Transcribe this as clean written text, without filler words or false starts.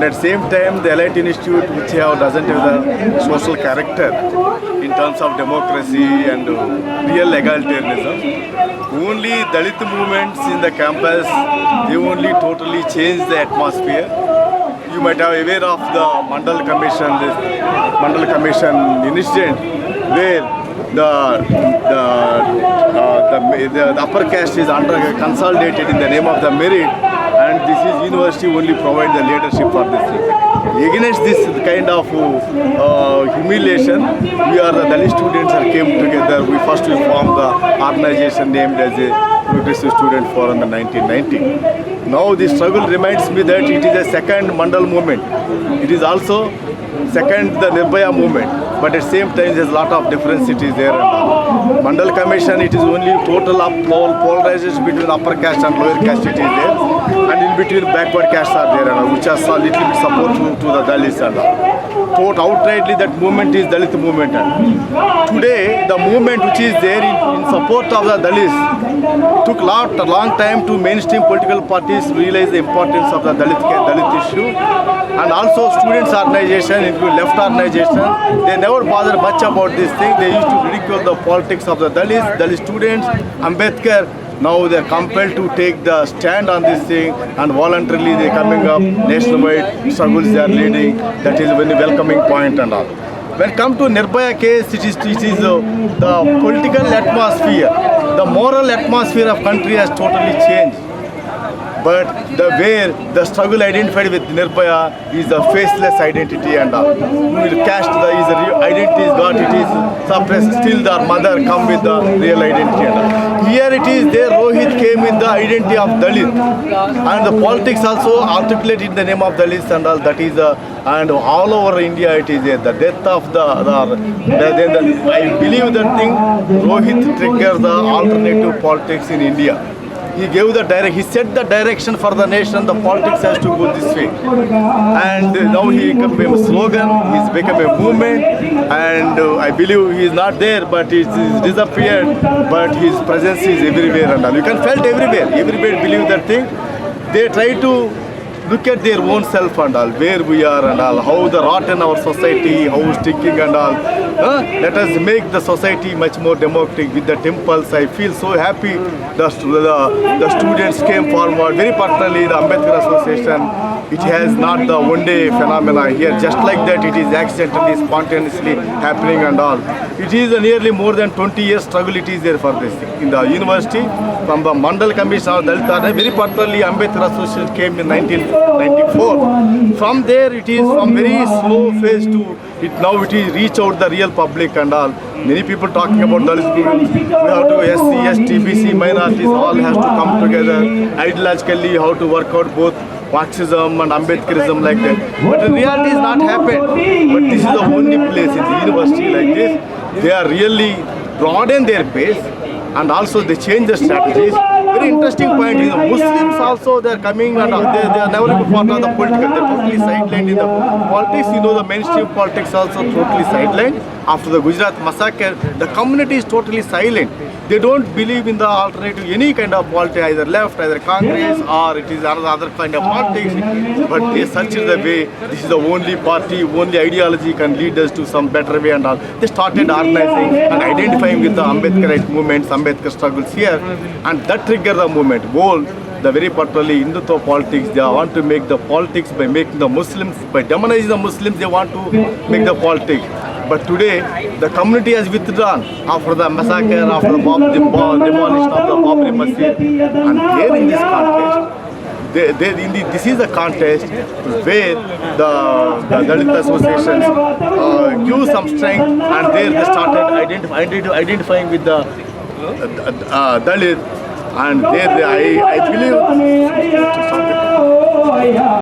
at the same time the Elite Institute, which doesn't have the social character in terms of democracy and real egalitarianism. Only Dalit movements in the campus, they only totally change the atmosphere. You might have aware of the Mandal Commission, this Mandal Commission incident, where the upper caste is consolidated in the name of the merit, and this is university only provide the leadership for this thing. Against this kind of humiliation, we are the Dalit students are came together. We formed the organization named as a Progressive Student Forum in 1990. Now this struggle reminds me that it is a second Mandal movement. It is also second the Nirbhaya movement, but at the same time there's a lot of difference it is there. Mandal Commission, it is only total polarization between upper caste and lower caste it is there, and in between backward castes are there, which are a little bit support to the Dalits and all. Outrightly that movement is Dalit movement. Today the movement which is there in support of the Dalits took a long time to mainstream political parties realize the importance of the Dalit issue, and also students organization, including left organization, they never bother much about this thing. They used to ridicule the politics of the Dalit students. Ambedkar, now they are compelled to take the stand on this thing, and voluntarily they are coming up nationwide struggles they are leading. That is a very welcoming point and all. When it comes to Nirbhaya case, it is the political atmosphere, the moral atmosphere of country has totally changed. But the struggle identified with Nirbhaya is the faceless identity and all. We will cast the identity is got, it is suppressed. Still the mother come with the real identity and all. Here it is there, Rohit came with the identity of Dalit, and the politics also articulated in the name of Dalits and all. That is and all over India it is there. The death of I believe that thing, Rohit triggered the alternative politics in India. He gave he set the direction for the nation. The politics has to go this way, and now he became a slogan. He's become a movement, and I believe he is not there, but he's disappeared. But his presence is everywhere and all. You can felt everywhere. Everybody believe that thing. They try to look at their own self and all, where we are and all, how the rot in our society, how sticking and all. Let us make the society much more democratic with the impulse. I feel so happy the students came forward. Very particularly the Ambedkar Association, it has not the one day phenomena here. Just like that, it is accidentally, spontaneously happening and all. It is nearly more than 20 years struggle it is there for this thing. In the university, from the Mandal Commission of Dalit, very particularly Ambedkar Association came in 1994. From there, it is from very slow phase to now it is reach out the real public and all. Many people talking about Dalit people. We have to SC, ST, BC, minorities, all has to come together ideologically, how to work out both Marxism and Ambedkarism like that. But in reality it's not happened. But this is the only place in the university like this. They are really broaden their base, and also they change the strategies. Very interesting point is the Muslims also they are coming and they are never been part of the political. They are totally sidelined in the politics. You know the mainstream politics also totally sidelined. After the Gujarat massacre, the community is totally silent. They don't believe in the alternative, any kind of politics, either left, either Congress, or it is another kind of politics. But they search the way, this is the only party, only ideology can lead us to some better way and all. They started organizing and identifying with the Ambedkarite movements, Ambedkar struggles here, and that triggered the movement. The very particularly Hindutva politics, they want to make the politics by making the Muslims, by demonizing the Muslims, they want to make the politics. But today, the community has withdrawn after the massacre, after the demolition of the Babri Masjid. And here in this contest, this is a contest where the Dalit associations give some strength, and there they started identifying with the Dalit, and there I believe